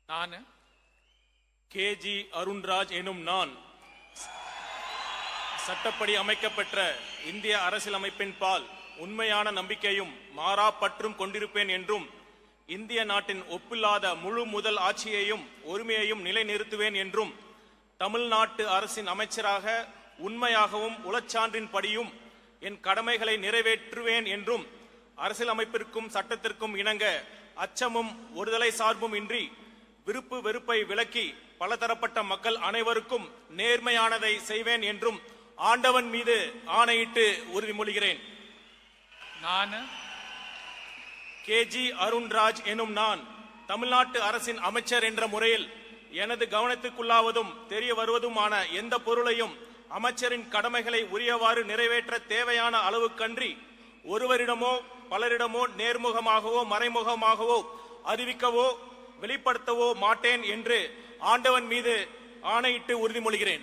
நான் கேஜி அருண்ராஜ் எனும் நான் சட்டப்படி அமைக்கப்பெற்ற இந்திய அரசியலமைப்பின் பால் உண்மையான நம்பிக்கையும் மாறா பற்றும் கொண்டிருப்பேன் என்றும் இந்திய நாட்டின் ஒப்பில்லாத முழு முதல் ஆட்சியையும் உரிமையையும் நிலைநிறுத்துவேன் என்றும் தமிழ்நாட்டு அரசின் அமைச்சராக உண்மையாகவும் உளச்சான்றின் படியும் என் கடமைகளை நிறைவேற்றுவேன் என்றும் அரசியலமைப்பிற்கும் சட்டத்திற்கும் இணங்க அச்சமும் ஒருதலை சார்பும் இன்றி விருப்பு வெறுப்பை விலக்கி பலதரப்பட்ட மக்கள் அனைவருக்கும் நேர்மையானதை செய்வேன் என்றும் ஆண்டவன் மீது ஆணையிட்டு உறுதிமொழிகிறேன். நான் கேஜி அருண்ராஜ் எனும் நான் தமிழ்நாட்டு அரசின் அமைச்சர் என்ற முறையில் எனது கவனத்துக்குள்ளாவதும் தெரிய வருவதுமான எந்த பொருளையும் அமைச்சரின் கடமைகளை உரியவாறு நிறைவேற்ற தேவையான அளவுக்கன்றி ஒருவரிடமோ பலரிடமோ நேர்முகமாகவோ மறைமுகமாகவோ அறிவிக்கவோ வெளிப்படுத்தவோ மாட்டேன் என்று ஆண்டவன் மீது ஆணையிட்டு உறுதிமொழிகிறேன்.